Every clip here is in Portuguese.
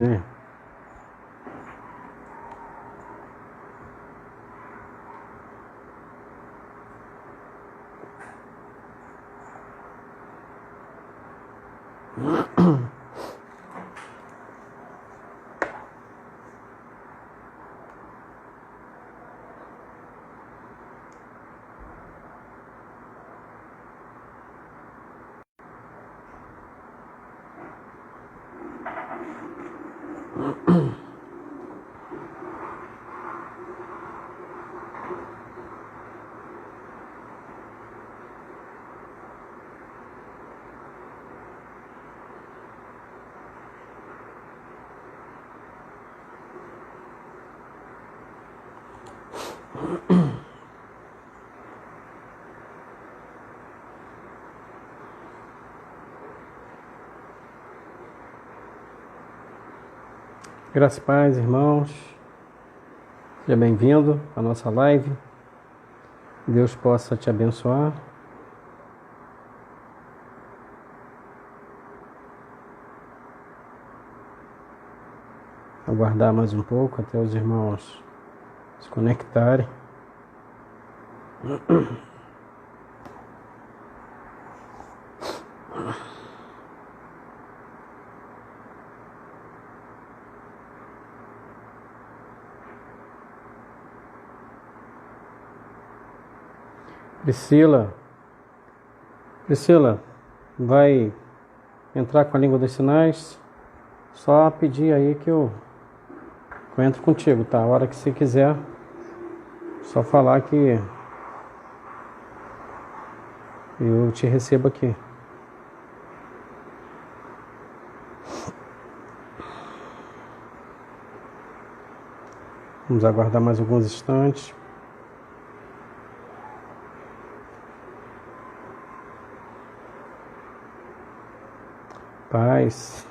É. Graças e paz, irmãos. Seja bem-vindo à nossa live. Deus possa te abençoar. Aguardar mais um pouco até os irmãos se conectarem. Priscila, vai entrar com a língua dos sinais? Só pedir aí que eu entro contigo, tá? A hora que você quiser, só falar que eu te recebo aqui. Vamos aguardar mais alguns instantes. Paz.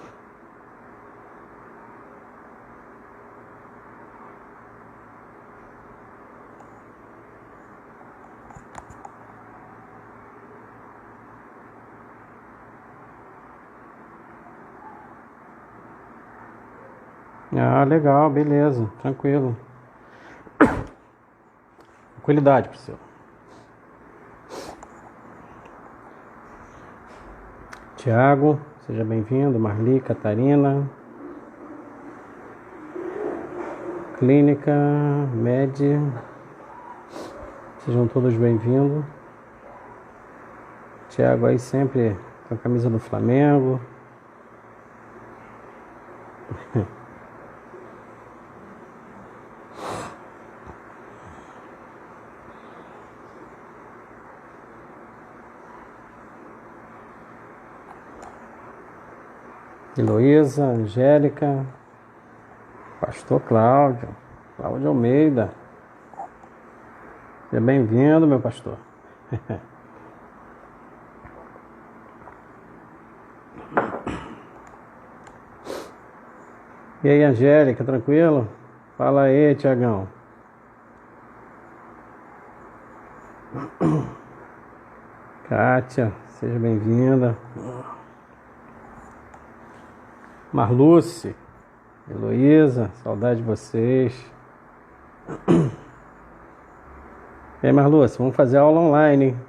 Ah, legal, beleza, tranquilo. Tranquilidade, Priscila. Tiago, seja bem-vindo. Marli, Catarina. Clínica, Med. Sejam todos bem-vindos. Tiago aí sempre com a camisa do Flamengo. Heloísa, Angélica, Pastor Cláudio Almeida. Seja bem-vindo, meu pastor. E aí, Angélica, tranquilo? Fala aí, Tiagão. Kátia, seja bem-vinda. Marluce, Heloísa, saudade de vocês. E aí, Marluce, vamos fazer aula online, hein?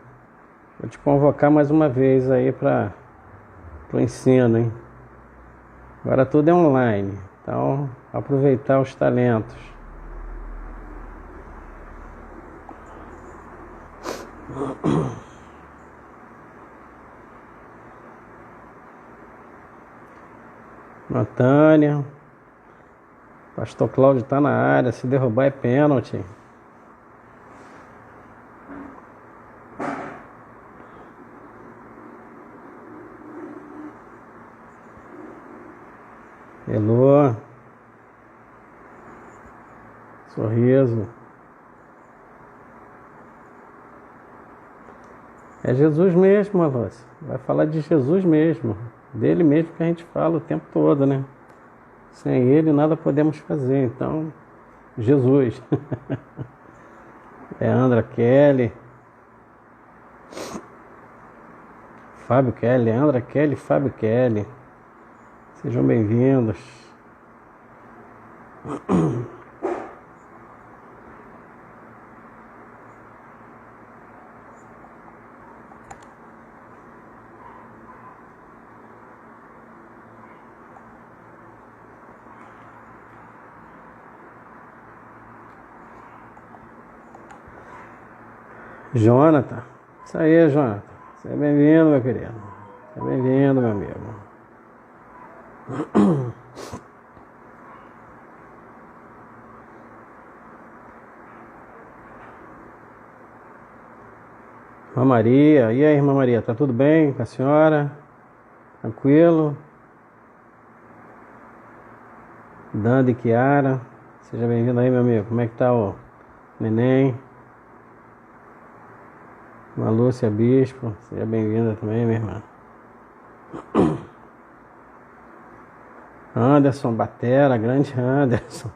Vou te convocar mais uma vez aí para o ensino, hein? Agora tudo é online, então aproveitar os talentos. Natânia, Pastor Cláudio está na área, se derrubar é pênalti. Elô, sorriso. É Jesus mesmo, Alôcio. Vai falar de Jesus mesmo. Dele mesmo que a gente fala o tempo todo, né? Sem ele nada podemos fazer. Então, Jesus. É Andra Kelly. Fábio Kelly, Andra Kelly, Fábio Kelly. Sejam bem-vindos. Jonathan. Isso aí, Jonathan. Seja bem-vindo, meu querido. Seja bem-vindo, meu amigo. Irmã Maria. E aí, irmã Maria? Tá tudo bem com a senhora? Tranquilo? Danda e Kiara. Seja bem-vindo aí, meu amigo. Como é que tá o neném? Uma Lúcia Bispo, seja bem-vinda também, minha irmã. Anderson Batera, grande Anderson.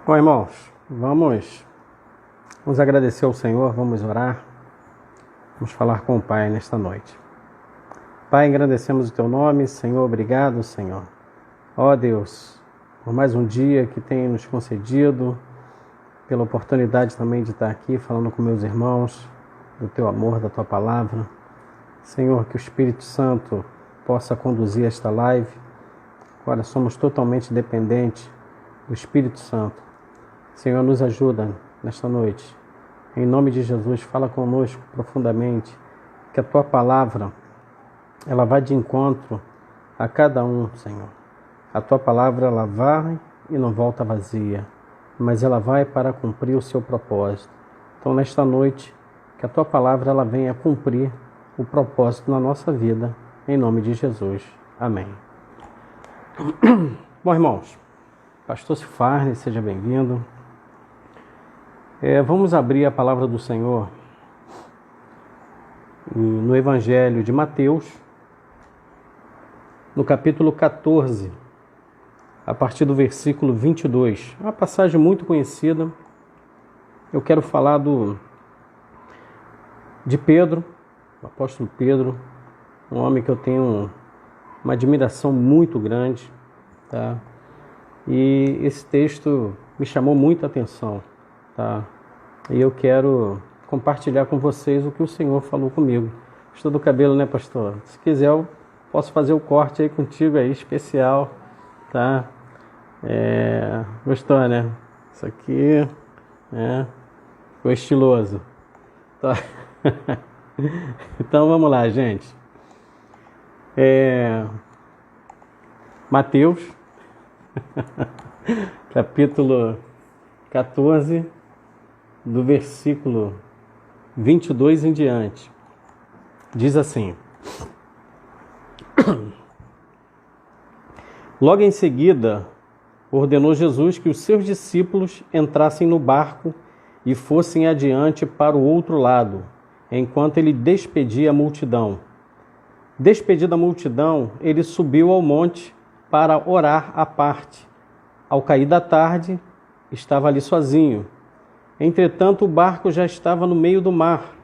Bom, irmãos, vamos agradecer ao Senhor, vamos orar. Vamos falar com o Pai nesta noite. Pai, agradecemos o Teu nome, Senhor, obrigado, Senhor. Ó Deus, por mais um dia que tem nos concedido, pela oportunidade também de estar aqui falando com meus irmãos, do Teu amor, da Tua palavra. Senhor, que o Espírito Santo possa conduzir esta live. Agora somos totalmente dependentes do Espírito Santo. Senhor, nos ajuda nesta noite. Em nome de Jesus, fala conosco profundamente, que a Tua palavra, ela vai de encontro a cada um, Senhor. A Tua palavra, ela vai e não volta vazia, mas ela vai para cumprir o seu propósito. Então, nesta noite, que a Tua palavra, ela venha cumprir o propósito na nossa vida, em nome de Jesus. Amém. Bom, irmãos, Pastor Cifarne, seja bem-vindo. Vamos abrir a palavra do Senhor no Evangelho de Mateus, no capítulo 14, a partir do versículo 22. É uma passagem muito conhecida. Eu quero falar de Pedro, o apóstolo Pedro, um homem que eu tenho uma admiração muito grande, tá? E esse texto me chamou muita atenção. Tá? E eu quero compartilhar com vocês o que o Senhor falou comigo. Estou do cabelo, né, pastor? Se quiser, eu posso fazer o corte aí contigo aí, especial, tá? Gostou, né? Isso aqui, né? Ficou estiloso. Tá? Então vamos lá, gente. Mateus, capítulo 14, do versículo 22 em diante, diz assim: Logo em seguida, ordenou Jesus que os seus discípulos entrassem no barco e fossem adiante para o outro lado, enquanto ele despedia a multidão. Despedida a multidão, ele subiu ao monte para orar à parte. Ao cair da tarde, estava ali sozinho. Entretanto, o barco já estava no meio do mar,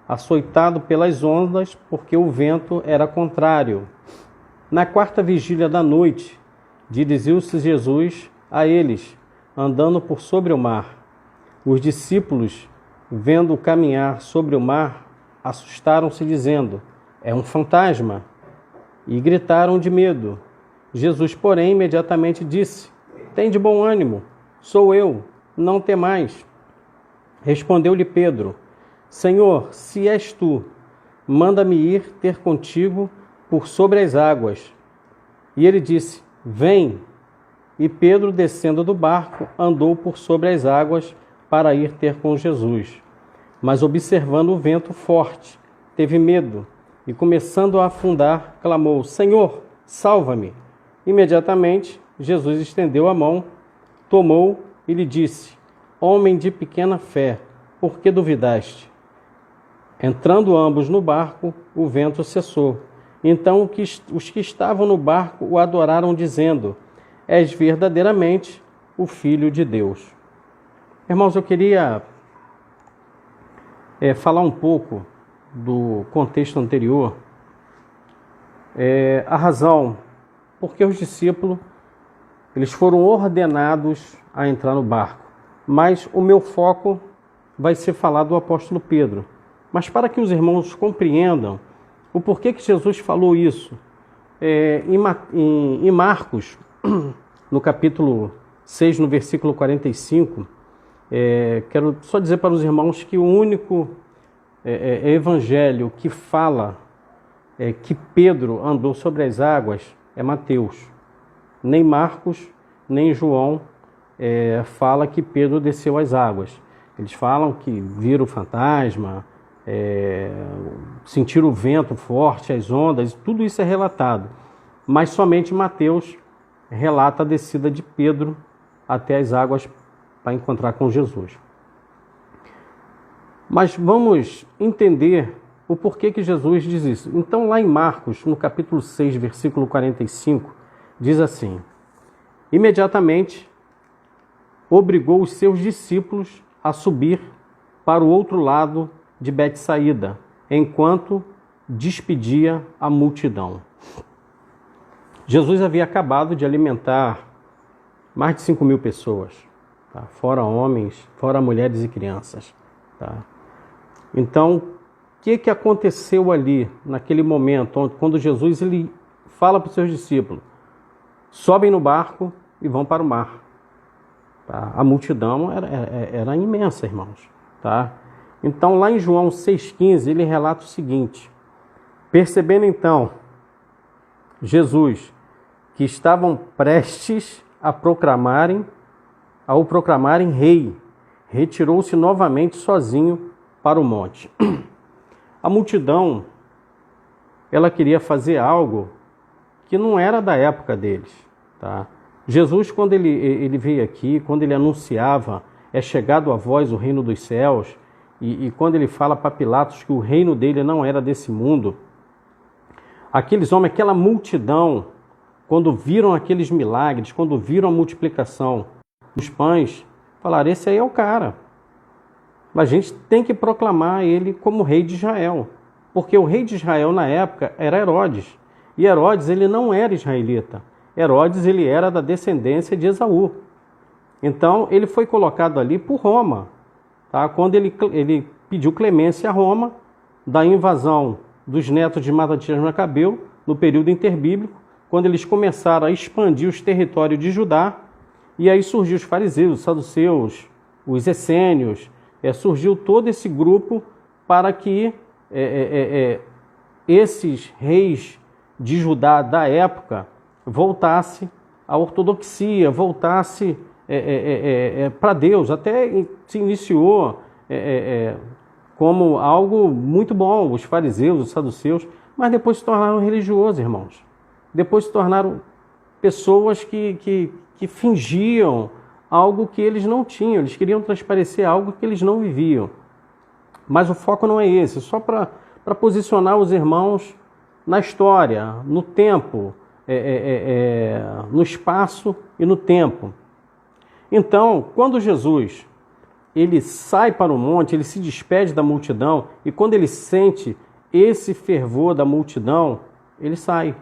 açoitado pelas ondas, porque o vento era contrário. Na quarta vigília da noite, dirigiu-se Jesus a eles, andando por sobre o mar. Os discípulos, vendo-o caminhar sobre o mar, assustaram-se, dizendo: é um fantasma, e gritaram de medo. Jesus, porém, imediatamente disse: tende bom ânimo, sou eu, não temais. Respondeu-lhe Pedro: Senhor, se és tu, manda-me ir ter contigo por sobre as águas. E ele disse: vem. E Pedro, descendo do barco, andou por sobre as águas para ir ter com Jesus. Mas observando o vento forte, teve medo e, começando a afundar, clamou: Senhor, salva-me. Imediatamente, Jesus estendeu a mão, tomou e lhe disse: Homem de pequena fé, por que duvidaste? Entrando ambos no barco, o vento cessou. Então os que estavam no barco o adoraram, dizendo: És verdadeiramente o Filho de Deus. Irmãos, eu queria falar um pouco do contexto anterior, a razão porque os discípulos eles foram ordenados a entrar no barco. Mas o meu foco vai ser falar do apóstolo Pedro. Mas para que os irmãos compreendam o porquê que Jesus falou isso, em Marcos, no capítulo 6, no versículo 45, quero só dizer para os irmãos que o único evangelho que fala que Pedro andou sobre as águas é Mateus. Nem Marcos, nem João fala que Pedro desceu às águas. Eles falam que viram o fantasma, sentiram o vento forte, as ondas, tudo isso é relatado. Mas somente Mateus relata a descida de Pedro até as águas para encontrar com Jesus. Mas vamos entender o porquê que Jesus diz isso. Então, lá em Marcos, no capítulo 6, versículo 45, diz assim: imediatamente obrigou os seus discípulos a subir para o outro lado de Betsaída, enquanto despedia a multidão. Jesus havia acabado de alimentar mais de 5.000 pessoas, tá? Fora homens, fora mulheres e crianças. Tá? Então, o que aconteceu ali, naquele momento, quando Jesus ele fala para os seus discípulos: sobem no barco e vão para o mar. Tá? A multidão era imensa, irmãos. Tá? Então, lá em João 6,15, ele relata o seguinte: percebendo então Jesus que estavam prestes a o proclamarem rei, retirou-se novamente sozinho para o monte. A multidão, ela queria fazer algo que não era da época deles. Tá? Jesus, quando ele veio aqui, quando ele anunciava, é chegado a vós o reino dos céus, e quando ele fala para Pilatos que o reino dele não era desse mundo, aqueles homens, aquela multidão, quando viram aqueles milagres, quando viram a multiplicação dos pães, falaram: esse aí é o cara. Mas a gente tem que proclamar ele como rei de Israel, porque o rei de Israel na época era Herodes, e Herodes ele não era israelita. Herodes ele era da descendência de Esaú. Então ele foi colocado ali por Roma, tá? Quando ele pediu clemência a Roma da invasão dos netos de Matatias Macabeu, no período interbíblico, quando eles começaram a expandir os territórios de Judá, e aí surgiu os fariseus, os saduceus, os essênios, surgiu todo esse grupo para que esses reis de Judá da época voltasse à ortodoxia, voltasse para Deus. Até se iniciou como algo muito bom, os fariseus, os saduceus, mas depois se tornaram religiosos, irmãos. Depois se tornaram pessoas que fingiam algo que eles não tinham, eles queriam transparecer algo que eles não viviam. Mas o foco não é esse, só para posicionar os irmãos na história, no tempo, no espaço e no tempo. Então, quando Jesus ele sai para o monte, ele se despede da multidão, e quando ele sente esse fervor da multidão, ele sai.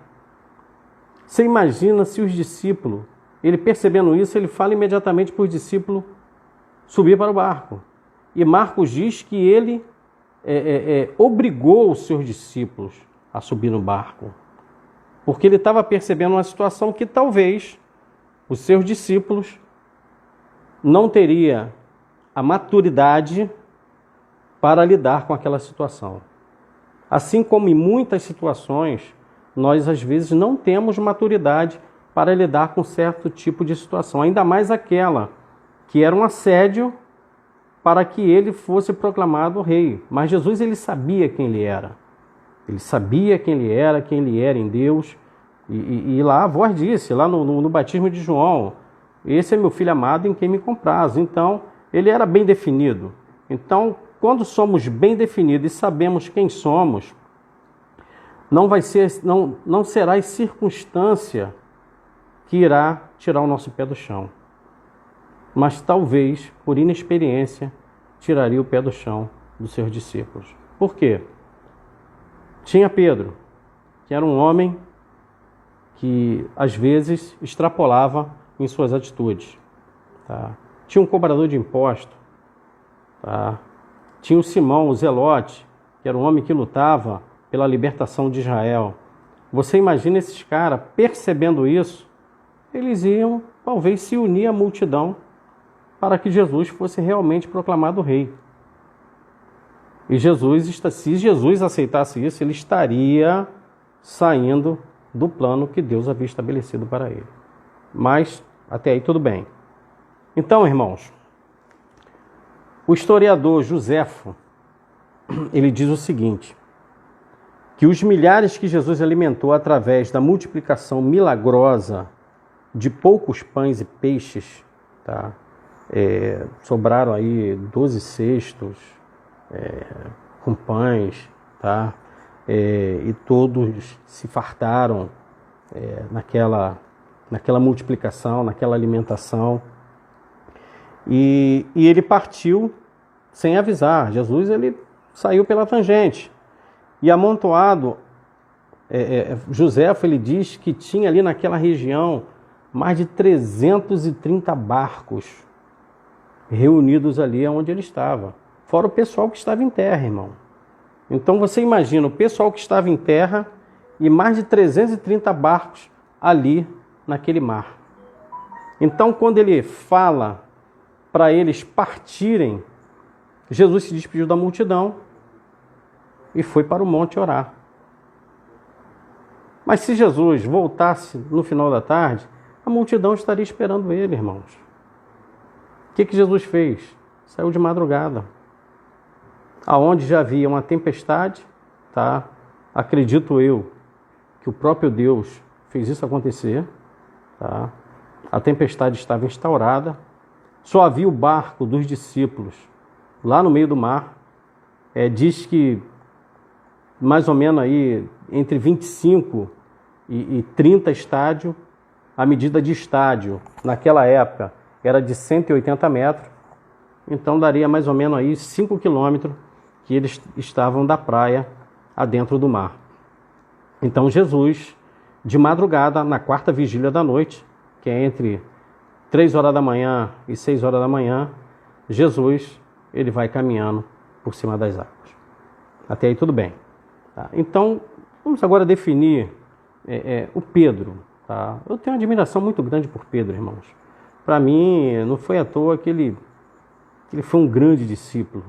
Você imagina se os discípulos, ele percebendo isso, ele fala imediatamente para os discípulos subir para o barco. E Marcos diz que ele obrigou os seus discípulos a subir no barco, porque ele estava percebendo uma situação que talvez os seus discípulos não teriam a maturidade para lidar com aquela situação. Assim como em muitas situações, nós às vezes não temos maturidade para lidar com certo tipo de situação, ainda mais aquela que era um assédio para que ele fosse proclamado rei. Mas Jesus ele sabia quem ele era. Ele sabia quem ele era em Deus. E lá a voz disse, lá no batismo de João: esse é meu filho amado em quem me compraz. Então, ele era bem definido. Então, quando somos bem definidos e sabemos quem somos, não será a circunstância que irá tirar o nosso pé do chão. mas talvez, por inexperiência, tiraria o pé do chão dos seus discípulos. Por quê? Tinha Pedro, que era um homem que, às vezes, extrapolava em suas atitudes. Tá? Tinha um cobrador de impostos. Tá? Tinha o Simão, o Zelote, que era um homem que lutava pela libertação de Israel. Você imagina esses caras, percebendo isso, eles iam talvez se unir à multidão para que Jesus fosse realmente proclamado rei. E se Jesus aceitasse isso, ele estaria saindo do plano que Deus havia estabelecido para ele. Mas até aí tudo bem. Então, irmãos, o historiador Joséfo, ele diz o seguinte, que os milhares que Jesus alimentou através da multiplicação milagrosa de poucos pães e peixes, tá? Sobraram aí 12 cestos com pães, tá? E todos se fartaram naquela multiplicação, naquela alimentação. E ele partiu sem avisar. Jesus ele saiu pela tangente. E amontoado, Joséfo ele diz que tinha ali naquela região mais de 330 barcos reunidos ali onde ele estava. Fora o pessoal que estava em terra, irmão. Então você imagina o pessoal que estava em terra e mais de 330 barcos ali naquele mar. Então quando ele fala para eles partirem, Jesus se despediu da multidão e foi para o monte orar. Mas se Jesus voltasse no final da tarde, a multidão estaria esperando ele, irmãos. O que Jesus fez? Saiu de madrugada. Aonde já havia uma tempestade, tá? Acredito eu que o próprio Deus fez isso acontecer, tá? A tempestade estava instaurada, só havia o barco dos discípulos lá no meio do mar. Diz que mais ou menos aí entre 25 e 30 estádios, a medida de estádio naquela época era de 180 metros, então daria mais ou menos aí 5 quilômetros que eles estavam da praia adentro do mar. Então Jesus, de madrugada, na quarta vigília da noite, que é entre 3 horas da manhã e 6 horas da manhã, Jesus ele vai caminhando por cima das águas. Até aí tudo bem. Tá? Então, vamos agora definir o Pedro. Tá? Eu tenho uma admiração muito grande por Pedro, irmãos. Para mim, não foi à toa que ele foi um grande discípulo,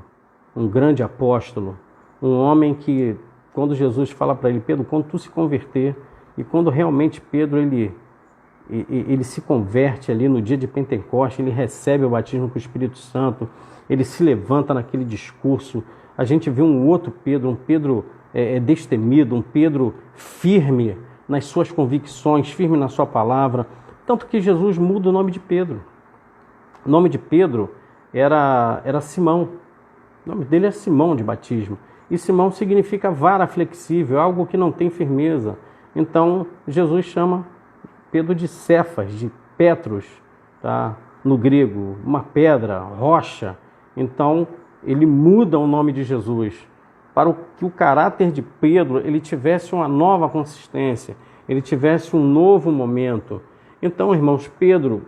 um grande apóstolo, um homem que, quando Jesus fala para ele, Pedro, quando tu se converter, e quando realmente Pedro ele se converte ali no dia de Pentecostes, ele recebe o batismo com o Espírito Santo, ele se levanta naquele discurso, a gente vê um outro Pedro, um Pedro destemido, um Pedro firme nas suas convicções, firme na sua palavra, tanto que Jesus muda o nome de Pedro. O nome de Pedro era Simão, o nome dele é Simão de batismo, e Simão significa vara flexível, algo que não tem firmeza. Então Jesus chama Pedro de Cefas, de Petros, tá? No grego, uma pedra, rocha. Então ele muda o nome de Jesus para que o caráter de Pedro ele tivesse uma nova consistência, ele tivesse um novo momento. Então, irmãos, Pedro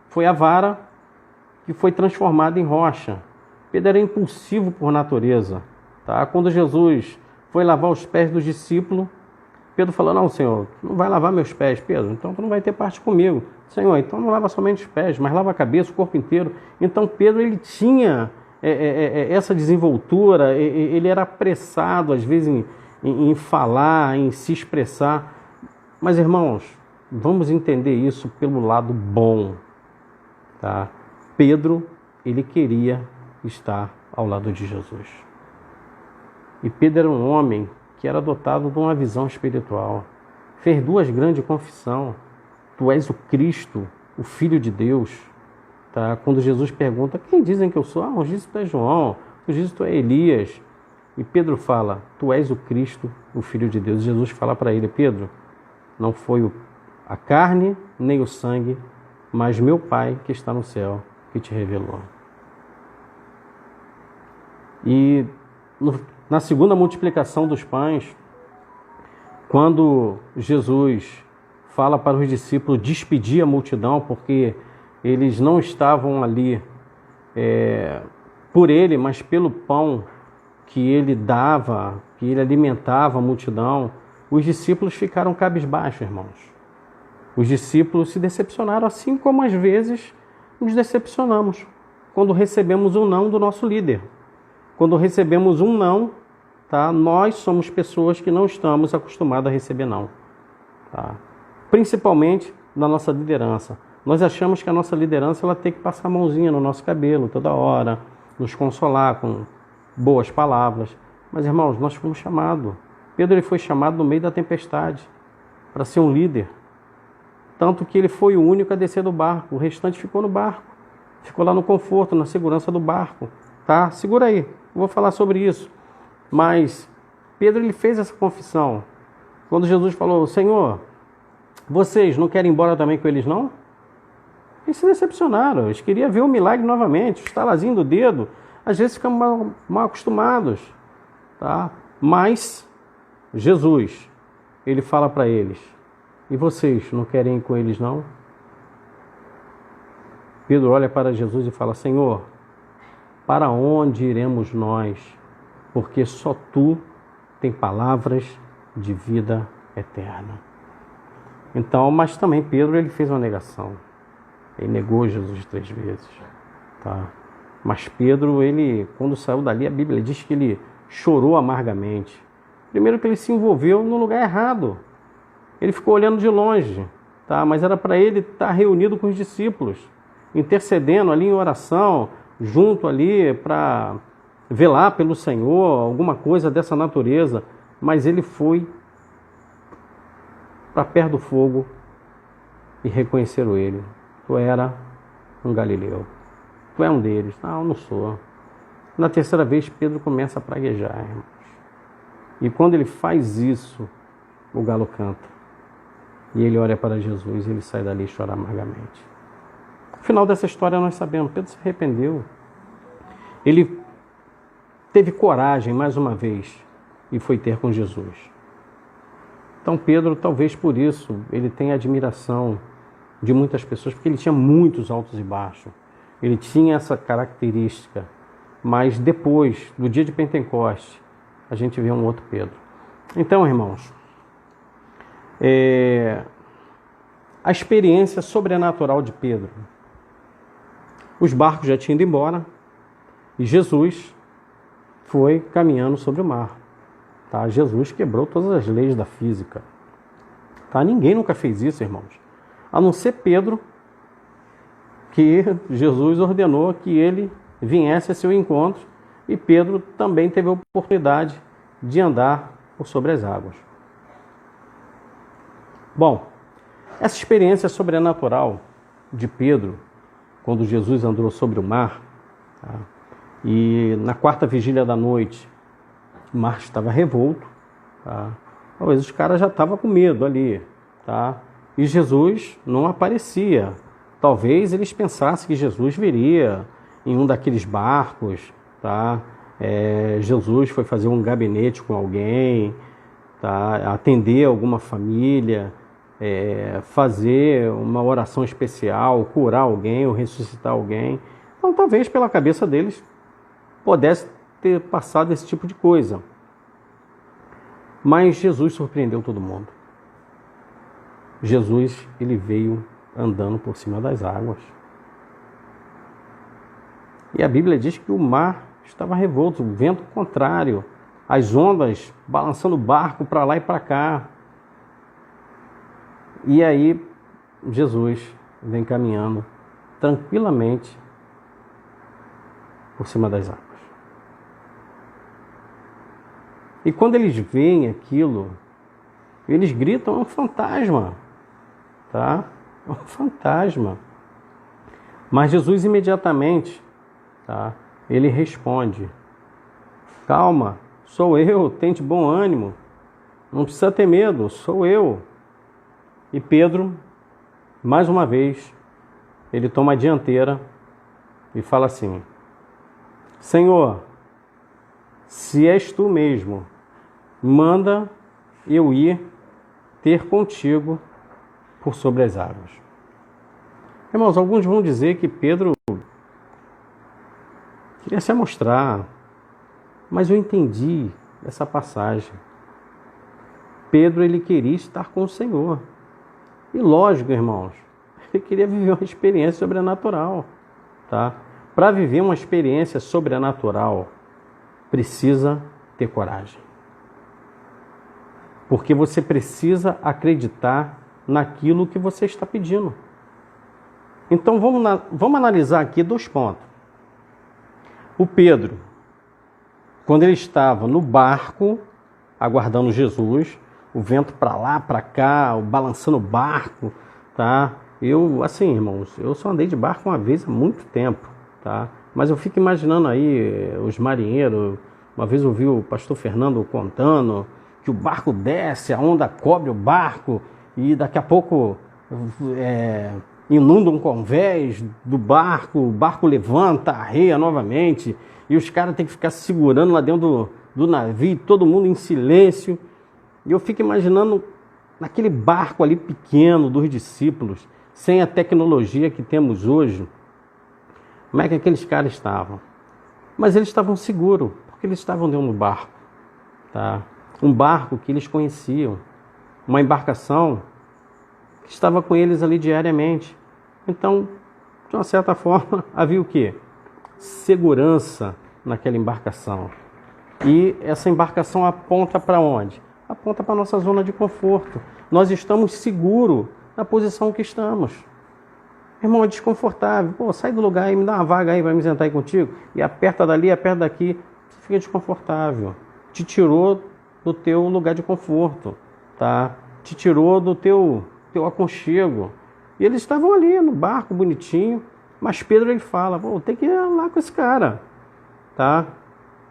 foi a vara que foi transformada em rocha. Pedro era impulsivo por natureza. Tá? Quando Jesus foi lavar os pés dos discípulos, Pedro falou, não, Senhor, não vai lavar meus pés, Pedro, então tu não vai ter parte comigo. Senhor, então não lava somente os pés, mas lava a cabeça, o corpo inteiro. Então Pedro, ele tinha essa desenvoltura, ele era apressado, às vezes, em falar, em se expressar. Mas, irmãos, vamos entender isso pelo lado bom. Tá? Pedro, ele queria estar ao lado de Jesus. E Pedro era um homem que era dotado de uma visão espiritual. Fez 2 grandes confissões. Tu és o Cristo, o Filho de Deus. Tá? Quando Jesus pergunta, quem dizem que eu sou? Uns dizem que tu és João, uns dizem que tu és Elias. E Pedro fala, tu és o Cristo, o Filho de Deus. E Jesus fala para ele, Pedro, não foi a carne nem o sangue, mas meu Pai que está no céu que te revelou. E na segunda multiplicação dos pães, quando Jesus fala para os discípulos despedir a multidão, porque eles não estavam ali por ele, mas pelo pão que ele dava, que ele alimentava a multidão, os discípulos ficaram cabisbaixos, irmãos. Os discípulos se decepcionaram, assim como às vezes nos decepcionamos quando recebemos um não do nosso líder. Quando recebemos um não, tá? Nós somos pessoas que não estamos acostumadas a receber não. Tá? Principalmente na nossa liderança. Nós achamos que a nossa liderança ela tem que passar a mãozinha no nosso cabelo toda hora, nos consolar com boas palavras. Mas, irmãos, nós fomos chamados. Pedro ele foi chamado no meio da tempestade para ser um líder. Tanto que ele foi o único a descer do barco. O restante ficou no barco. Ficou lá no conforto, na segurança do barco. Tá? Segura aí. Vou falar sobre isso. Mas Pedro ele fez essa confissão. Quando Jesus falou, Senhor, vocês não querem ir embora também com eles, não? Eles se decepcionaram. Eles queriam ver o milagre novamente. O estalazinho do dedo. Às vezes ficamos mal acostumados. Tá? Mas Jesus, ele fala para eles, e vocês não querem ir com eles, não? Pedro olha para Jesus e fala, Senhor, para onde iremos nós? Porque só Tu tem palavras de vida eterna. Então, mas também Pedro ele fez uma negação. Ele negou Jesus 3 vezes. Tá? Mas Pedro, ele, quando saiu dali, a Bíblia diz que ele chorou amargamente. Primeiro que ele se envolveu no lugar errado. Ele ficou olhando de longe, tá? Mas era para ele estar reunido com os discípulos, intercedendo ali em oração, junto ali para velar pelo Senhor, alguma coisa dessa natureza. Mas ele foi para perto do fogo e reconheceram ele. Tu era um galileu. Tu é um deles. Não, eu não sou. Na terceira vez, Pedro começa a praguejar, irmãos. E quando ele faz isso, o galo canta. E ele olha para Jesus e ele sai dali e chora amargamente. No final dessa história nós sabemos, Pedro se arrependeu. Ele teve coragem mais uma vez e foi ter com Jesus. Então Pedro, talvez por isso, ele tenha admiração de muitas pessoas, porque ele tinha muitos altos e baixos. Ele tinha essa característica. Mas depois, do dia de Pentecoste, a gente vê um outro Pedro. Então, irmãos, a experiência sobrenatural de Pedro. Os barcos já tinham ido embora e Jesus foi caminhando sobre o mar. Tá? Jesus quebrou todas as leis da física. Tá? Ninguém nunca fez isso, irmãos. A não ser Pedro, que Jesus ordenou que ele viesse a seu encontro, e Pedro também teve a oportunidade de andar por sobre as águas. Bom, essa experiência sobrenatural de Pedro, quando Jesus andou sobre o mar, tá? E na quarta vigília da noite, o mar estava revolto, tá? Talvez os caras já estavam com medo ali, tá? E Jesus não aparecia. Talvez eles pensassem que Jesus viria em um daqueles barcos, tá? Jesus foi fazer um gabinete com alguém, tá? Atender alguma família, fazer uma oração especial, curar alguém ou ressuscitar alguém. Então, talvez pela cabeça deles pudesse ter passado esse tipo de coisa. Mas Jesus surpreendeu todo mundo. Jesus, ele veio andando por cima das águas. E a Bíblia diz que o mar estava revolto, o vento contrário, as ondas balançando o barco para lá e para cá. E aí Jesus vem caminhando tranquilamente por cima das águas. E quando eles veem aquilo, eles gritam, é um fantasma, tá? É um fantasma. Mas Jesus imediatamente, tá? Ele responde, calma, sou eu, tente bom ânimo, não precisa ter medo, sou eu. E Pedro, mais uma vez, ele toma a dianteira e fala assim: Senhor, se és tu mesmo, manda eu ir ter contigo por sobre as águas. Irmãos, alguns vão dizer que Pedro queria se amostrar, mas eu entendi essa passagem. Pedro, ele queria estar com o Senhor. E lógico, irmãos, ele queria viver uma experiência sobrenatural, tá? Para viver uma experiência sobrenatural, precisa ter coragem. Porque você precisa acreditar naquilo que você está pedindo. Então vamos analisar aqui 2 pontos. O Pedro, quando ele estava no barco, aguardando Jesus, o vento para lá, para cá, balançando o barco, tá? Assim, irmãos, eu só andei de barco uma vez há muito tempo, tá? Mas eu fico imaginando aí os marinheiros. Uma vez eu ouvi o pastor Fernando contando que o barco desce, a onda cobre o barco e daqui a pouco inunda um convés do barco, o barco levanta, arreia novamente e os caras têm que ficar segurando lá dentro do navio, todo mundo em silêncio. E eu fico imaginando naquele barco ali pequeno dos discípulos, sem a tecnologia que temos hoje, como é que aqueles caras estavam? Mas eles estavam seguros, porque eles estavam dentro do barco, tá? Um barco que eles conheciam, uma embarcação que estava com eles ali diariamente. Então, de uma certa forma, havia o quê? Segurança naquela embarcação. E essa embarcação aponta para onde? Aponta para a nossa zona de conforto. Nós estamos seguros na posição que estamos. Irmão, é desconfortável. Pô, sai do lugar aí, me dá uma vaga aí, vai me sentar aí contigo. E aperta dali, aperta daqui. Você fica desconfortável. Te tirou do teu lugar de conforto, tá? Te tirou do teu aconchego. E eles estavam ali no barco, bonitinho. Mas Pedro, ele fala, pô, tem que ir lá com esse cara, tá?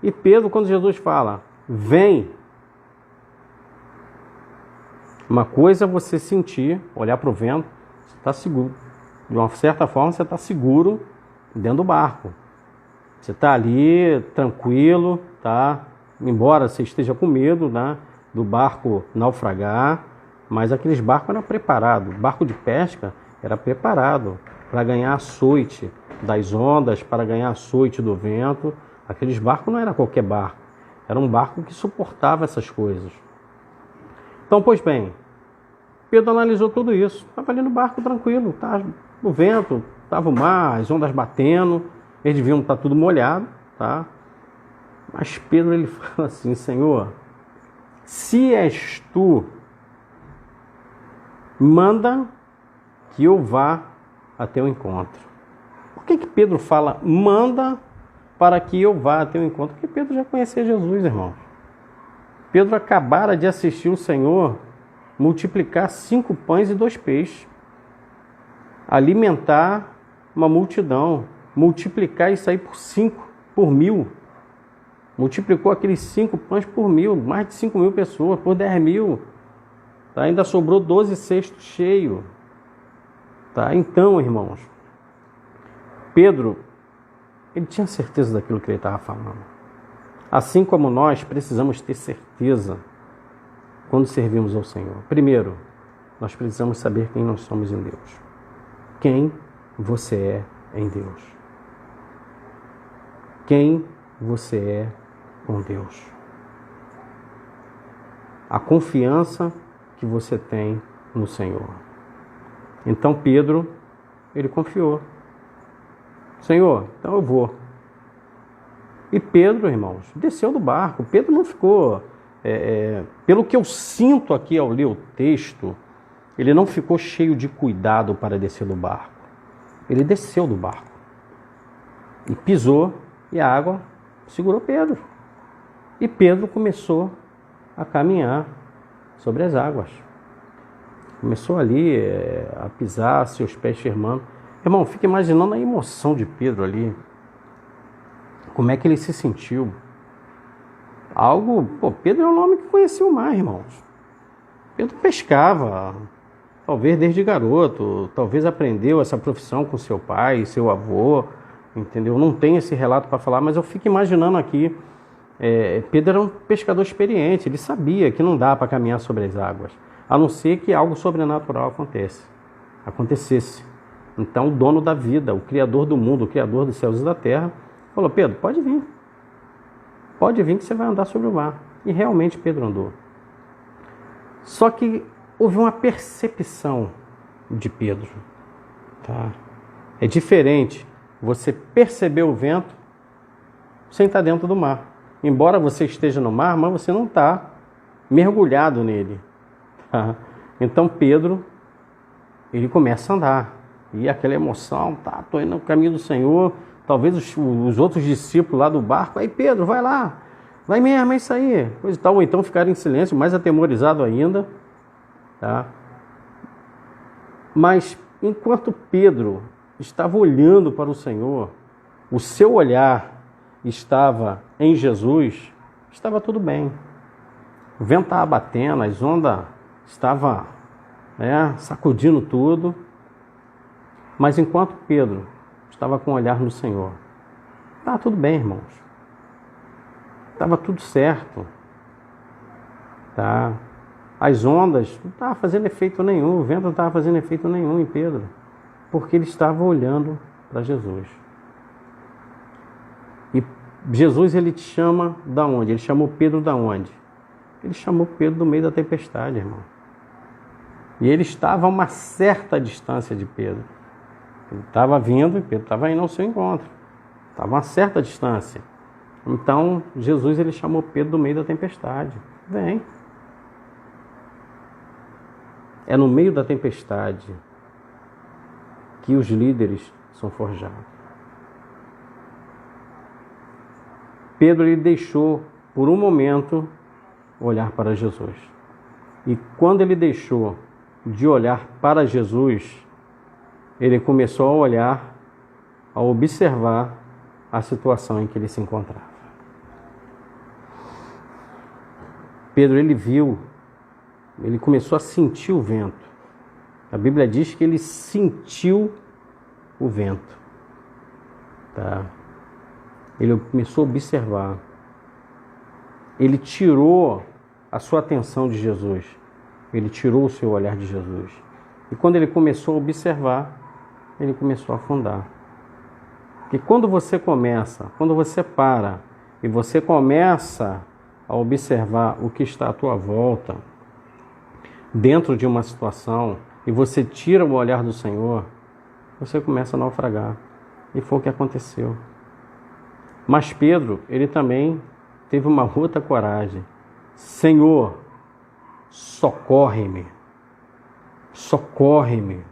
E Pedro, quando Jesus fala, vem. Uma coisa é você sentir, olhar para o vento, você está seguro. De uma certa forma, você está seguro dentro do barco. Você está ali, tranquilo, tá? Embora você esteja com medo, né, do barco naufragar, mas aqueles barcos eram preparados. O barco de pesca era preparado para ganhar açoite das ondas, para ganhar açoite do vento. Aqueles barcos não era qualquer barco. Era um barco que suportava essas coisas. Então, pois bem, Pedro analisou tudo isso. Estava ali no barco tranquilo, tá? O vento, estava o mar, as ondas batendo, eles deviam estar tudo molhado, tá? Mas Pedro, ele fala assim, Senhor, se és tu, manda que eu vá até o encontro. Por que Pedro fala, manda para que eu vá até o encontro? Porque Pedro já conhecia Jesus, irmão. Pedro acabara de assistir o Senhor multiplicar 5 pães e 2 peixes. Alimentar uma multidão. Multiplicar isso aí por 5, por 1000. Multiplicou aqueles 5 pães por 1000. Mais de 5.000 pessoas, por 10.000. Tá? Ainda sobrou 12 cestos cheios. Tá? Então, irmãos, Pedro, ele tinha certeza daquilo que ele estava falando. Assim como nós precisamos ter certeza quando servimos ao Senhor. Primeiro, nós precisamos saber quem nós somos em Deus. Quem você é em Deus. Quem você é com Deus. A confiança que você tem no Senhor. Então Pedro, ele confiou. Senhor, então eu vou. E Pedro, irmãos, desceu do barco. Pedro não ficou, pelo que eu sinto aqui ao ler o texto, ele não ficou cheio de cuidado para descer do barco. Ele desceu do barco. E pisou, e a água segurou Pedro. E Pedro começou a caminhar sobre as águas. Começou ali a pisar, seus pés firmando. Irmão, fica imaginando a emoção de Pedro ali. Como é que ele se sentiu? Pedro é um homem que conhecia o mar, irmãos. Pedro pescava, talvez desde garoto, talvez aprendeu essa profissão com seu pai, seu avô, entendeu? Não tem esse relato para falar, mas eu fico imaginando aqui, Pedro era um pescador experiente, ele sabia que não dá para caminhar sobre as águas, a não ser que algo sobrenatural acontecesse. Então o dono da vida, o criador do mundo, o criador dos céus e da terra, falou: Pedro, pode vir que você vai andar sobre o mar. E realmente Pedro andou. Só que houve uma percepção de Pedro, tá? É diferente você perceber o vento sem estar dentro do mar. Embora você esteja no mar, mas você não está mergulhado nele, tá? Então Pedro, ele começa a andar. E aquela emoção, estou indo no caminho do Senhor. Talvez os outros discípulos lá do barco: aí Pedro, vai lá, vai mesmo, é isso aí, coisa e tal. Ou então ficaram em silêncio, mais atemorizado ainda, tá? Mas enquanto Pedro estava olhando para o Senhor, o seu olhar estava em Jesus, estava tudo bem. O vento estava batendo, as ondas estavam sacudindo tudo. Mas enquanto Pedro estava com o olhar no Senhor, estava tudo bem, irmãos. Estava tudo certo. Tá? As ondas não estavam fazendo efeito nenhum, o vento não estava fazendo efeito nenhum em Pedro, porque ele estava olhando para Jesus. E Jesus, ele te chama da onde? Ele chamou Pedro da onde? Ele chamou Pedro do meio da tempestade, irmão. E ele estava a uma certa distância de Pedro. Ele estava vindo e Pedro estava indo ao seu encontro. Estava a uma certa distância. Então, Jesus, ele chamou Pedro do meio da tempestade. Vem. É no meio da tempestade que os líderes são forjados. Pedro, ele deixou, por um momento, olhar para Jesus. E quando ele deixou de olhar para Jesus, ele começou a olhar, a observar a situação em que ele se encontrava. Pedro, ele viu, ele começou a sentir o vento. A Bíblia diz que ele sentiu o vento. Tá? Ele começou a observar. Ele tirou a sua atenção de Jesus. Ele tirou o seu olhar de Jesus. E quando ele começou a observar, ele começou a afundar. Porque quando você para e você começa a observar o que está à tua volta, dentro de uma situação, e você tira o olhar do Senhor, você começa a naufragar. E foi o que aconteceu. Mas Pedro, ele também teve uma outra coragem. Senhor, socorre-me. Socorre-me.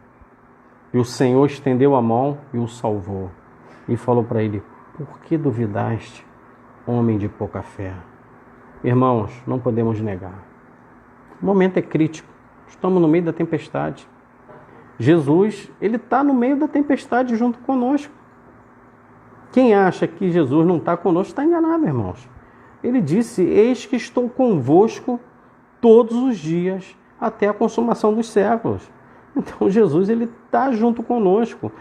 E o Senhor estendeu a mão e o salvou. E falou para ele: por que duvidaste, homem de pouca fé? Irmãos, não podemos negar. O momento é crítico. Estamos no meio da tempestade. Jesus, ele está no meio da tempestade junto conosco. Quem acha que Jesus não está conosco está enganado, irmãos. Ele disse: eis que estou convosco todos os dias até a consumação dos séculos. Então Jesus, ele está junto conosco,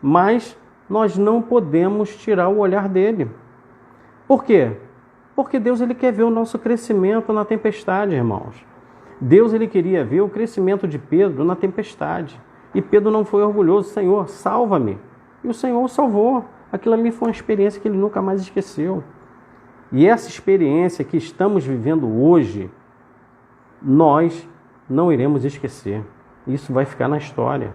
mas nós não podemos tirar o olhar dele. Por quê? Porque Deus, ele quer ver o nosso crescimento na tempestade, irmãos. Deus, ele queria ver o crescimento de Pedro na tempestade. E Pedro não foi orgulhoso: Senhor, salva-me. E o Senhor o salvou. Aquilo ali foi uma experiência que ele nunca mais esqueceu. E essa experiência que estamos vivendo hoje, nós não iremos esquecer. Isso vai ficar na história.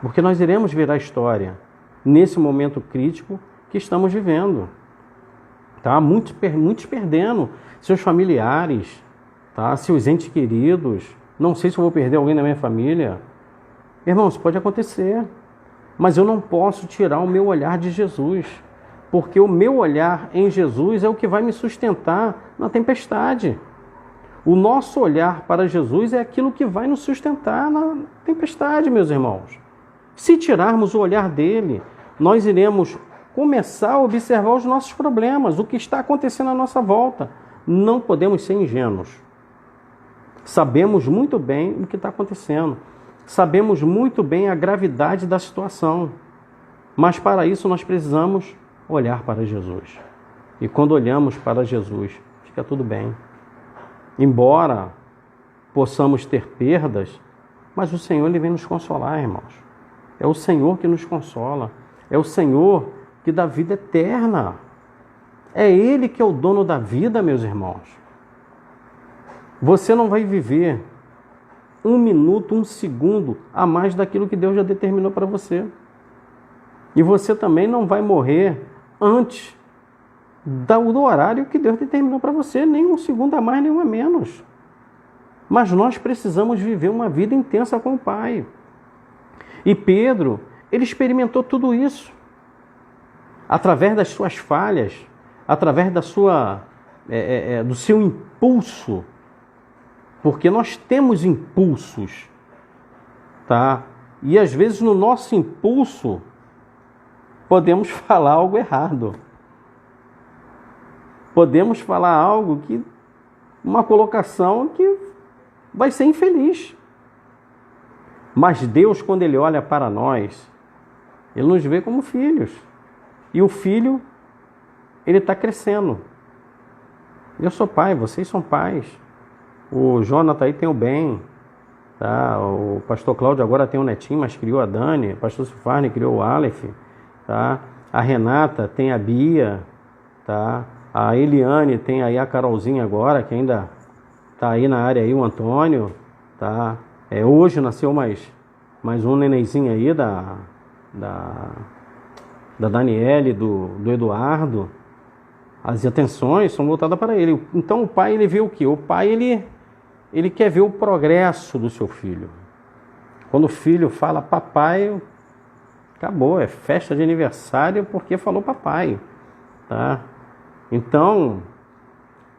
Porque nós iremos ver a história nesse momento crítico que estamos vivendo. Tá? Muitos perdendo seus familiares, tá? Seus entes queridos. Não sei se eu vou perder alguém da minha família. Irmãos, pode acontecer. Mas eu não posso tirar o meu olhar de Jesus. Porque o meu olhar em Jesus é o que vai me sustentar na tempestade. O nosso olhar para Jesus é aquilo que vai nos sustentar na tempestade, meus irmãos. Se tirarmos o olhar dele, nós iremos começar a observar os nossos problemas, o que está acontecendo à nossa volta. Não podemos ser ingênuos. Sabemos muito bem o que está acontecendo. Sabemos muito bem a gravidade da situação. Mas para isso nós precisamos olhar para Jesus. E quando olhamos para Jesus, fica tudo bem. Embora possamos ter perdas, mas o Senhor ele vem nos consolar, irmãos. É o Senhor que nos consola. É o Senhor que dá vida eterna. É Ele que é o dono da vida, meus irmãos. Você não vai viver 1 minuto, 1 segundo a mais daquilo que Deus já determinou para você. E você também não vai morrer antes do horário que Deus determinou para você, nem 1 segundo a mais, nem 1 a menos. Mas nós precisamos viver uma vida intensa com o Pai. E Pedro, ele experimentou tudo isso. Através das suas falhas, através do seu impulso. Porque nós temos impulsos, tá? E às vezes no nosso impulso podemos falar algo errado. Podemos falar algo uma colocação que vai ser infeliz. Mas Deus, quando Ele olha para nós, Ele nos vê como filhos. E o filho, ele está crescendo. Eu sou pai, vocês são pais. O Jonathan aí tem o Ben, tá? O pastor Cláudio agora tem o netinho, mas criou a Dani. O pastor Silfarne criou o Aleph, tá? A Renata tem a Bia, tá? A Eliane tem aí a Carolzinha agora, que ainda tá aí na área aí, o Antônio, tá? Hoje nasceu mais um nenenzinho aí da Daniele, do Eduardo. As atenções são voltadas para ele. Então o pai, ele vê o quê? O pai, ele quer ver o progresso do seu filho. Quando o filho fala papai, acabou, é festa de aniversário porque falou papai, tá? Então,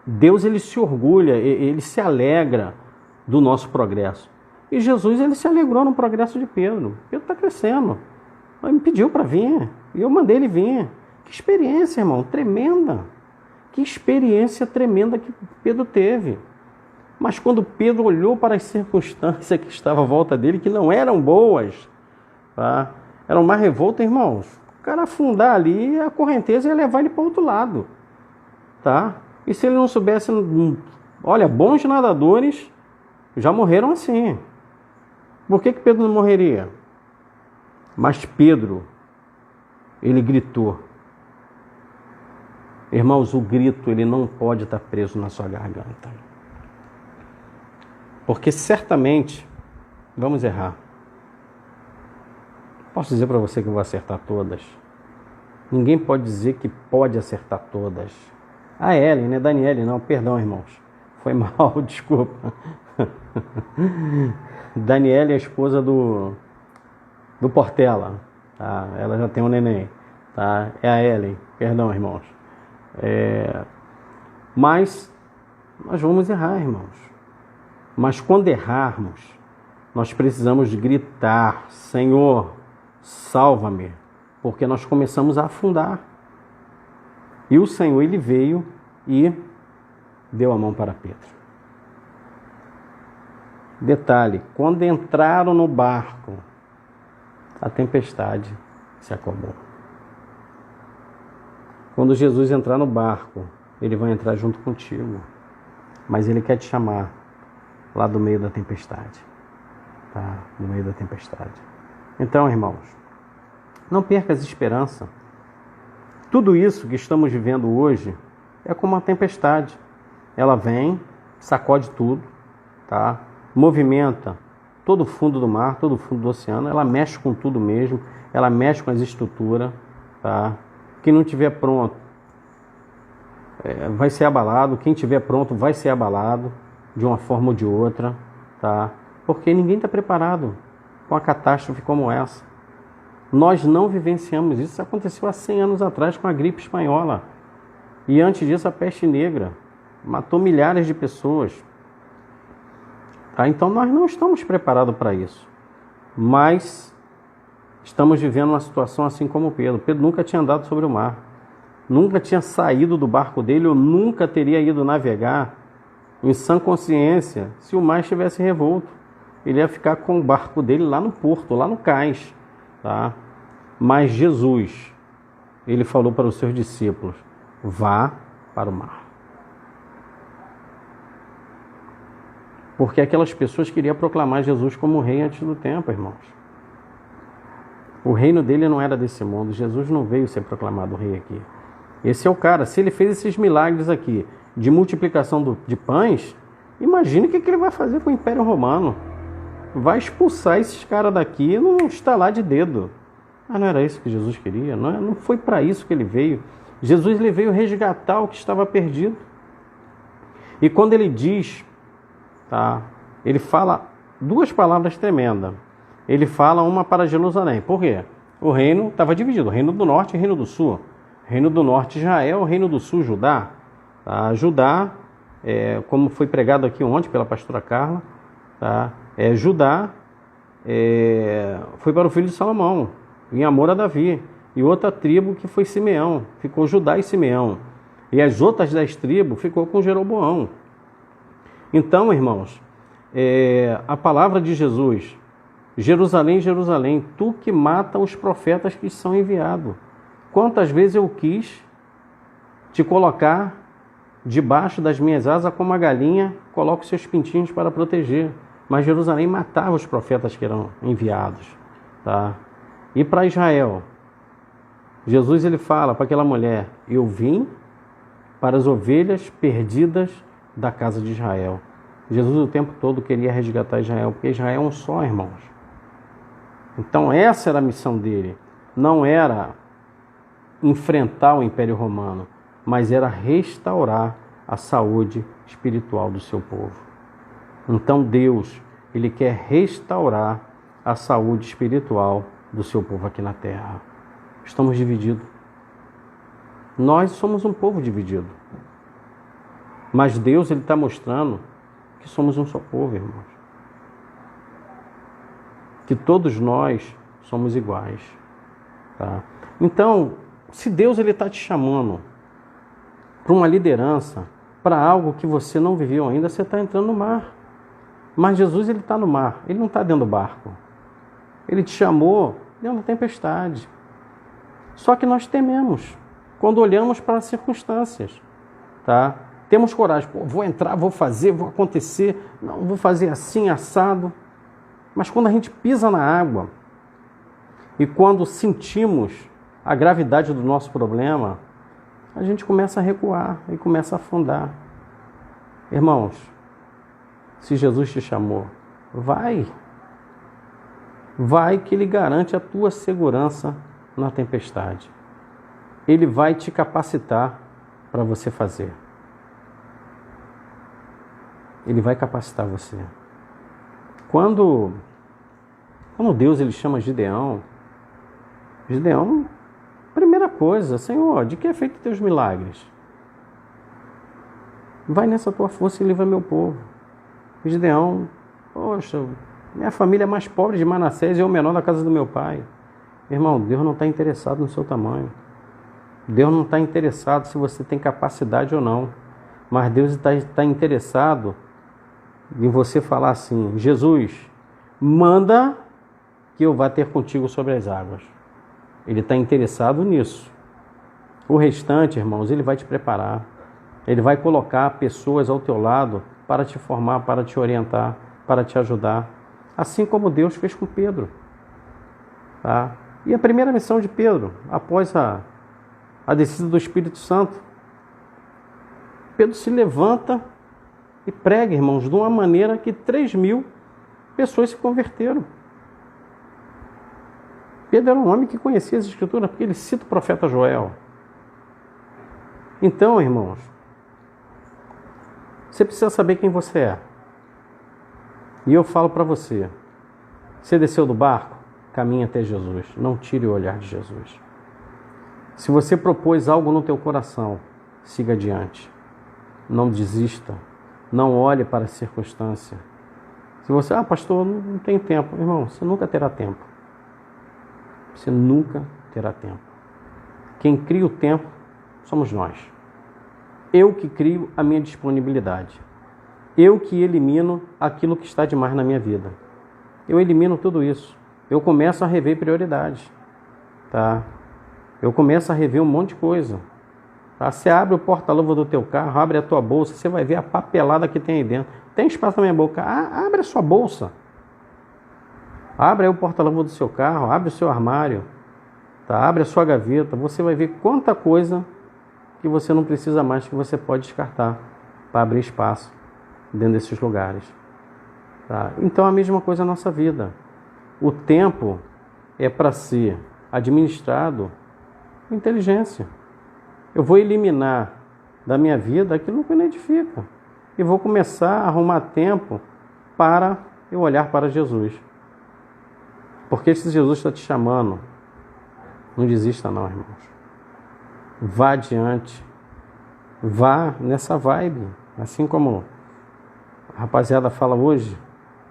Deus, ele se orgulha, ele se alegra do nosso progresso. E Jesus, ele se alegrou no progresso de Pedro. Pedro está crescendo. Ele me pediu para vir, e eu mandei ele vir. Que experiência, irmão, tremenda. Que experiência tremenda que Pedro teve. Mas quando Pedro olhou para as circunstâncias que estavam à volta dele, que não eram boas, tá? Eram mais revoltas, irmãos. O cara afundar ali, a correnteza ia levar ele para o outro lado. Tá? E se ele não soubesse... Olha, bons nadadores já morreram assim. Por que Pedro não morreria? Mas Pedro, ele gritou. Irmãos, o grito, ele não pode estar preso na sua garganta. Porque certamente vamos errar. Posso dizer para você que eu vou acertar todas? Ninguém pode dizer que pode acertar todas. A Ellen, né? Daniele, não, perdão, irmãos. Foi mal, desculpa. Daniele é a esposa do Portela. Tá? Ela já tem um neném. Tá? É a Ellen, perdão, irmãos. Mas nós vamos errar, irmãos. Mas quando errarmos, nós precisamos gritar: Senhor, salva-me, porque nós começamos a afundar. E o Senhor, ele veio e deu a mão para Pedro. Detalhe, quando entraram no barco, a tempestade se acalmou. Quando Jesus entrar no barco, ele vai entrar junto contigo. Mas ele quer te chamar lá do meio da tempestade. Tá? No meio da tempestade. Então, irmãos, não percas esperança. Tudo isso que estamos vivendo hoje é como uma tempestade. Ela vem, sacode tudo, tá? Movimenta todo o fundo do mar, todo o fundo do oceano. Ela mexe com tudo mesmo. Ela mexe com as estruturas, tá? Quem não estiver pronto vai ser abalado. Quem estiver pronto vai ser abalado de uma forma ou de outra, tá? Porque ninguém está preparado com uma catástrofe como essa. Nós não vivenciamos isso. Isso aconteceu há 100 anos atrás com a gripe espanhola. E antes disso a peste negra. Matou milhares de pessoas. Tá? Então nós não estamos preparados para isso. Mas estamos vivendo uma situação assim como Pedro. Pedro nunca tinha andado sobre o mar. Nunca tinha saído do barco dele, ou nunca teria ido navegar em sã consciência se o mar estivesse revolto. Ele ia ficar com o barco dele lá no porto, lá no cais. Tá? Mas Jesus, ele falou para os seus discípulos: vá para o mar. Porque aquelas pessoas queriam proclamar Jesus como rei antes do tempo, irmãos. O reino dele não era desse mundo. Jesus não veio ser proclamado rei aqui. Esse é o cara. Se ele fez esses milagres aqui de multiplicação de pães, imagine o que ele vai fazer com o Império Romano. Vai expulsar esses caras daqui num estalar de dedo. Mas não era isso que Jesus queria. Não foi para isso que ele veio. Jesus, ele veio resgatar o que estava perdido. E quando ele diz, tá, ele fala duas palavras tremendas. Ele fala uma para Jerusalém. Por quê? O reino estava dividido. O reino do norte e o reino do sul. O reino do norte, Israel. O reino do sul, Judá. Tá? Judá, como foi pregado aqui ontem pela pastora Carla, tá? Judá foi para o filho de Salomão, em amor a Davi. E outra tribo que foi Simeão. Ficou Judá e Simeão. E as outras 10 tribos ficou com Jeroboão. Então, irmãos, a palavra de Jesus: Jerusalém, Jerusalém, tu que mata os profetas que são enviados. Quantas vezes eu quis te colocar debaixo das minhas asas como a galinha coloca os seus pintinhos para proteger. Mas Jerusalém matava os profetas que eram enviados. Tá? E para Israel, Jesus, ele fala para aquela mulher: eu vim para as ovelhas perdidas da casa de Israel. Jesus o tempo todo queria resgatar Israel, porque Israel é um só, irmãos. Então essa era a missão dele. Não era enfrentar o Império Romano, mas era restaurar a saúde espiritual do seu povo. Então Deus, ele quer restaurar a saúde espiritual do seu povo aqui na terra. Estamos divididos. Nós somos um povo dividido. Mas Deus, ele está mostrando que somos um só povo, irmãos. Que todos nós somos iguais. Tá? Então, se Deus está te chamando para uma liderança, para algo que você não viveu ainda, você está entrando no mar. Mas Jesus, ele está no mar, ele não está dentro do barco. Ele te chamou dentro da tempestade. Só que nós tememos quando olhamos para as circunstâncias. Tá? Temos coragem: vou entrar, vou fazer, vou acontecer, não, vou fazer assim, assado. Mas quando a gente pisa na água e quando sentimos a gravidade do nosso problema, a gente começa a recuar e começa a afundar. Irmãos, se Jesus te chamou, vai. Vai, que ele garante a tua segurança na tempestade. Ele vai te capacitar para você fazer. Ele vai capacitar você. Quando Deus, ele chama Gideão, primeira coisa: Senhor, de que é feito teus milagres? Vai nessa tua força e livra meu povo. Gideão: poxa, minha família é mais pobre de Manassés e eu o menor da casa do meu pai. Irmão, Deus não está interessado no seu tamanho. Deus não está interessado se você tem capacidade ou não. Mas Deus está interessado em você falar assim: Jesus, manda que eu vá ter contigo sobre as águas. Ele está interessado nisso. O restante, irmãos, ele vai te preparar. Ele vai colocar pessoas ao teu lado para te formar, para te orientar, para te ajudar. Assim como Deus fez com Pedro. Tá? E a primeira missão de Pedro, após a descida do Espírito Santo, Pedro se levanta e prega, irmãos, de uma maneira que 3.000 pessoas se converteram. Pedro era um homem que conhecia as Escrituras, porque ele cita o profeta Joel. Então, irmãos, você precisa saber quem você é. E eu falo para você: você desceu do barco, caminhe até Jesus. Não tire o olhar de Jesus. Se você propôs algo no teu coração, siga adiante. Não desista. Não olhe para a circunstância. Se você: pastor, não tem tempo. Irmão, você nunca terá tempo. Você nunca terá tempo. Quem cria o tempo somos nós. Eu que crio a minha disponibilidade. Eu que elimino aquilo que está demais na minha vida. Eu elimino tudo isso. Eu começo a rever prioridades. tá? Eu começo a rever um monte de coisa. Tá? Você abre o porta-luva do teu carro, abre a tua bolsa, você vai ver a papelada que tem aí dentro. Tem espaço na minha boca? Abre a sua bolsa. Abre aí o porta-luva do seu carro, abre o seu armário, tá? Abre a sua gaveta. Você vai ver quanta coisa que você não precisa mais, que você pode descartar para abrir espaço dentro desses lugares. Tá? Então a mesma coisa na nossa vida. O tempo é para ser administrado com inteligência. Eu vou eliminar da minha vida aquilo que não edifica. E vou começar a arrumar tempo para eu olhar para Jesus. Porque se Jesus está te chamando, não desista não, irmãos. Vá adiante. Vá nessa vibe. Assim como a rapaziada fala hoje,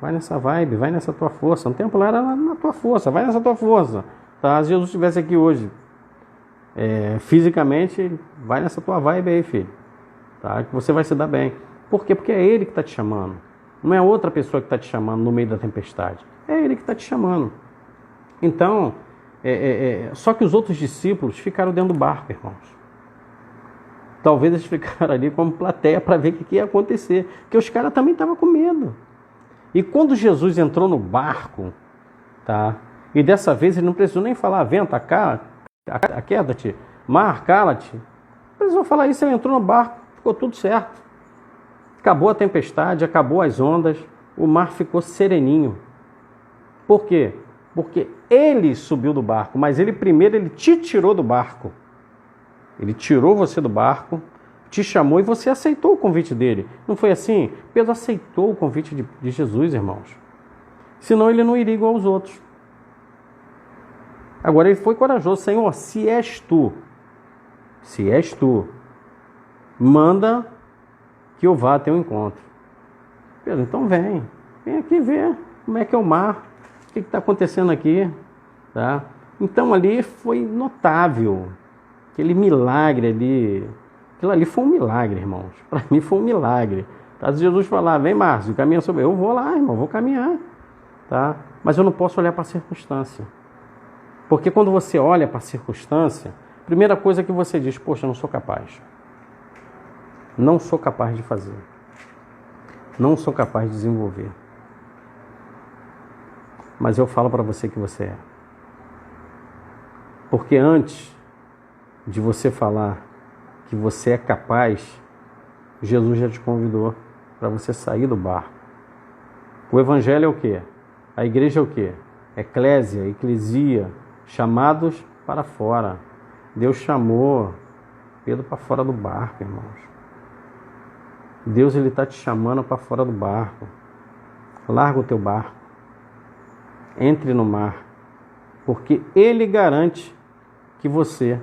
vai nessa vibe, vai nessa tua força. No tempo lá era na tua força, vai nessa tua força. Tá? Se Jesus estivesse aqui hoje, fisicamente, vai nessa tua vibe aí, filho. Tá? Que você vai se dar bem. Por quê? Porque é Ele que está te chamando. Não é outra pessoa que está te chamando no meio da tempestade. É Ele que está te chamando. Então, só que os outros discípulos ficaram dentro do barco, irmãos. Talvez eles ficaram ali como plateia para ver o que ia acontecer. Porque os caras também estavam com medo. E quando Jesus entrou no barco, tá? E dessa vez ele não precisou nem falar, vento, aquieta-te, mar, cala-te. Não precisou falar isso, ele entrou no barco, ficou tudo certo. Acabou a tempestade, acabou as ondas, o mar ficou sereninho. Por quê? Porque ele subiu do barco, mas ele te tirou do barco. Ele tirou você do barco, te chamou e você aceitou o convite dele. Não foi assim? Pedro aceitou o convite de Jesus, irmãos. Senão ele não iria igual aos outros. Agora ele foi corajoso. Senhor, se és tu, manda que eu vá a teu encontro. Pedro, então vem aqui ver como é que é o mar, o que está acontecendo aqui. Tá? Então ali foi notável. Aquele milagre ali, aquilo ali foi um milagre, irmãos. Para mim foi um milagre. Tá? Se Jesus falar, vem Márcio, caminha sobre eu vou lá, irmão, vou caminhar. Tá? Mas eu não posso olhar para a circunstância. Porque quando você olha para a circunstância, a primeira coisa que você diz, poxa, eu não sou capaz. Não sou capaz de fazer. Não sou capaz de desenvolver. Mas eu falo para você que você é. Porque antes de você falar que você é capaz, Jesus já te convidou para você sair do barco. O evangelho é o quê? A igreja é o quê? Eclésia, eclesia, chamados para fora. Deus chamou Pedro para fora do barco, irmãos. Deus ele está te chamando para fora do barco. Larga o teu barco. Entre no mar. Porque Ele garante que você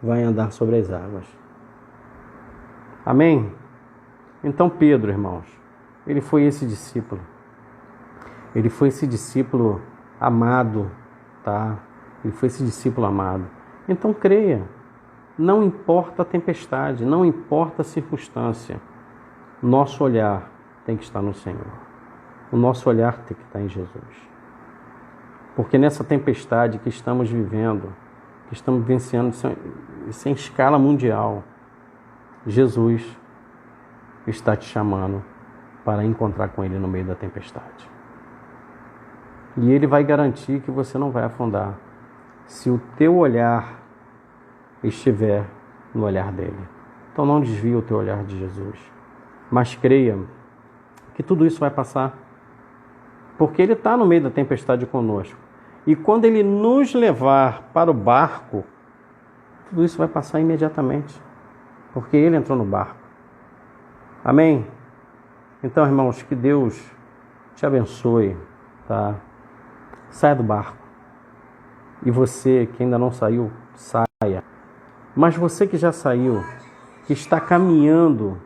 vai andar sobre as águas. Amém? Então Pedro, irmãos, ele foi esse discípulo. Ele foi esse discípulo amado, tá? Ele foi esse discípulo amado. Então creia. Não importa a tempestade, não importa a circunstância. Nosso olhar tem que estar no Senhor. O nosso olhar tem que estar em Jesus. Porque nessa tempestade que estamos vivendo, que estamos vivenciando sem escala mundial, Jesus está te chamando para encontrar com Ele no meio da tempestade. E Ele vai garantir que você não vai afundar se o teu olhar estiver no olhar dele. Então não desvie o teu olhar de Jesus, mas creia que tudo isso vai passar, porque Ele está no meio da tempestade conosco. E quando Ele nos levar para o barco, tudo isso vai passar imediatamente, porque Ele entrou no barco. Amém? Então, irmãos, que Deus te abençoe, tá? Saia do barco. E você que ainda não saiu, saia. Mas você que já saiu, que está caminhando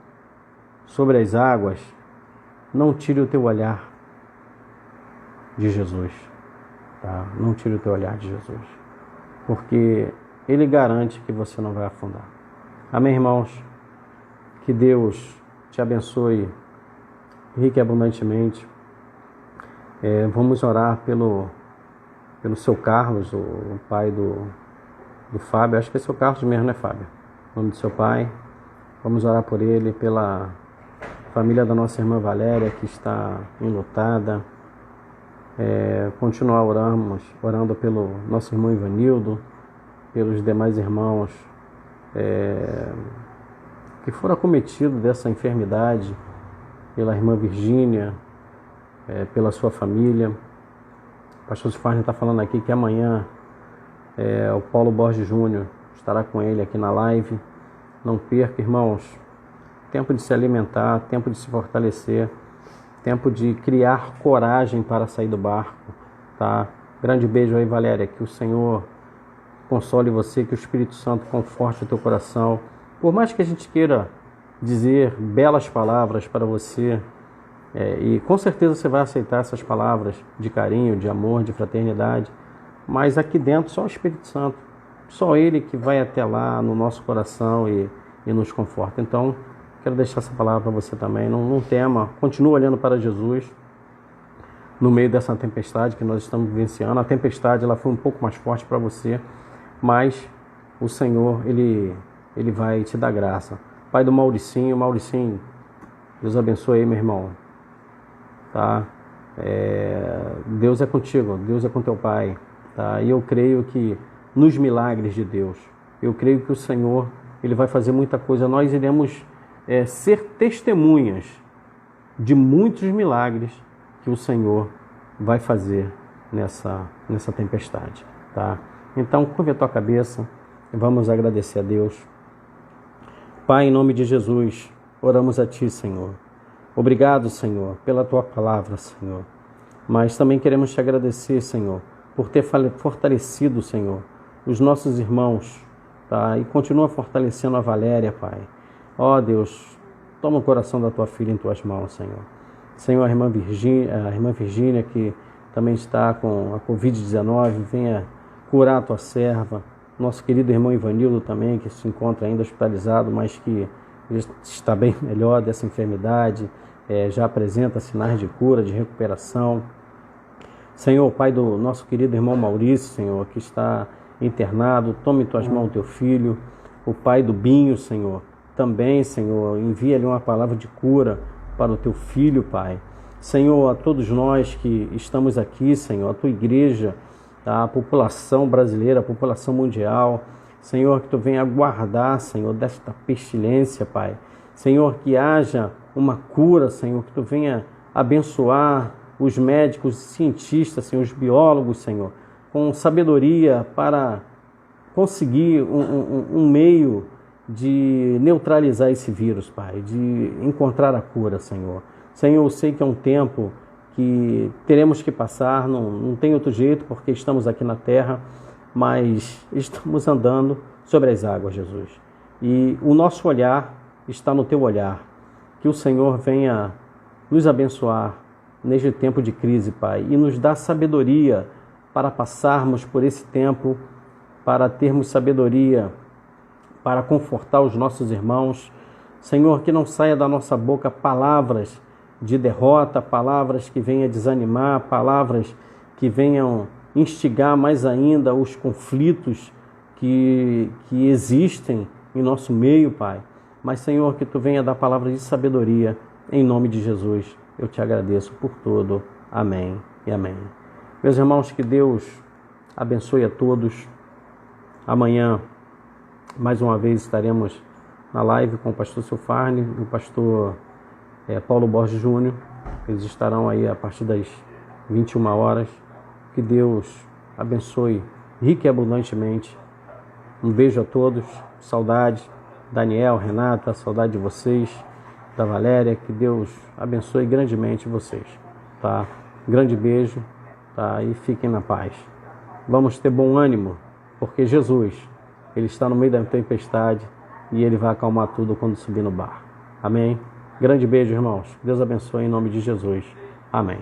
sobre as águas, não tire o teu olhar de Jesus. Tá? Não tire o teu olhar de Jesus. Porque Ele garante que você não vai afundar. Amém, irmãos? Que Deus te abençoe rica e abundantemente. Vamos orar pelo seu Carlos, o pai do Fábio. Acho que é seu Carlos mesmo, né, Fábio? O nome do seu pai. Vamos orar por ele, pela família da nossa irmã Valéria, que está enlutada. Continuar orando pelo nosso irmão Ivanildo, pelos demais irmãos que foram acometidos dessa enfermidade, pela irmã Virgínia, pela sua família. O pastor Silfarne está falando aqui que amanhã o Paulo Borges Júnior estará com ele aqui na live. Não perca, irmãos, tempo de se alimentar, tempo de se fortalecer, tempo de criar coragem para sair do barco, tá? Grande beijo aí, Valéria, que o Senhor console você, que o Espírito Santo conforte o teu coração. Por mais que a gente queira dizer belas palavras para você, e com certeza você vai aceitar essas palavras de carinho, de amor, de fraternidade, mas aqui dentro só o Espírito Santo, só Ele que vai até lá no nosso coração e nos conforta. Então, quero deixar essa palavra para você também. Não tema, continua olhando para Jesus no meio dessa tempestade que nós estamos vivenciando. A tempestade ela foi um pouco mais forte para você, mas o Senhor, Ele vai te dar graça. Pai do Mauricinho, Deus abençoe aí, meu irmão. Tá? Deus é contigo, Deus é com teu pai. Tá? E eu creio que nos milagres de Deus, eu creio que o Senhor Ele vai fazer muita coisa. Nós iremos ser testemunhas de muitos milagres que o Senhor vai fazer nessa tempestade. Tá? Então, curva a tua cabeça e vamos agradecer a Deus. Pai, em nome de Jesus, oramos a Ti, Senhor. Obrigado, Senhor, pela Tua palavra, Senhor. Mas também queremos Te agradecer, Senhor, por ter fortalecido, Senhor, os nossos irmãos, tá? E continua fortalecendo a Valéria, Pai. Ó Deus, toma o coração da Tua filha em Tuas mãos, Senhor. Senhor, a irmã Virgínia, que também está com a Covid-19, venha curar a Tua serva. Nosso querido irmão Ivanildo também, que se encontra ainda hospitalizado, mas que está bem melhor dessa enfermidade, já apresenta sinais de cura, de recuperação. Senhor, Pai do nosso querido irmão Maurício, Senhor, que está internado, tome em Tuas mãos o Teu filho. O pai do Binho, Senhor, também, Senhor, envia-lhe uma palavra de cura para o Teu filho, Pai. Senhor, a todos nós que estamos aqui, Senhor, a Tua igreja, a população brasileira, a população mundial, Senhor, que Tu venha guardar, Senhor, desta pestilência, Pai. Senhor, que haja uma cura, Senhor, que Tu venha abençoar os médicos, os cientistas, Senhor, os biólogos, Senhor, com sabedoria para conseguir um meio de neutralizar esse vírus, Pai, de encontrar a cura, Senhor. Senhor, eu sei que é um tempo que teremos que passar, não tem outro jeito, porque estamos aqui na terra, mas estamos andando sobre as águas, Jesus. E o nosso olhar está no Teu olhar. Que o Senhor venha nos abençoar neste tempo de crise, Pai, e nos dar sabedoria para passarmos por esse tempo, para termos sabedoria para confortar os nossos irmãos. Senhor, que não saia da nossa boca palavras de derrota, palavras que venham desanimar, palavras que venham instigar mais ainda os conflitos que existem em nosso meio, Pai. Mas, Senhor, que Tu venha dar palavras de sabedoria, em nome de Jesus. Eu Te agradeço por tudo. Amém e amém. Meus irmãos, que Deus abençoe a todos. Amanhã, mais uma vez, estaremos na live com o pastor Silfarne e o pastor Paulo Borges Júnior. Eles estarão aí a partir das 21 horas. Que Deus abençoe rica e abundantemente. Um beijo a todos. Saudade. Daniel, Renata, saudade de vocês. Da Valéria. Que Deus abençoe grandemente vocês. Tá? Grande beijo. Tá? E fiquem na paz. Vamos ter bom ânimo, porque Jesus, Ele está no meio da tempestade e Ele vai acalmar tudo quando subir no barco. Amém? Grande beijo, irmãos. Deus abençoe em nome de Jesus. Amém.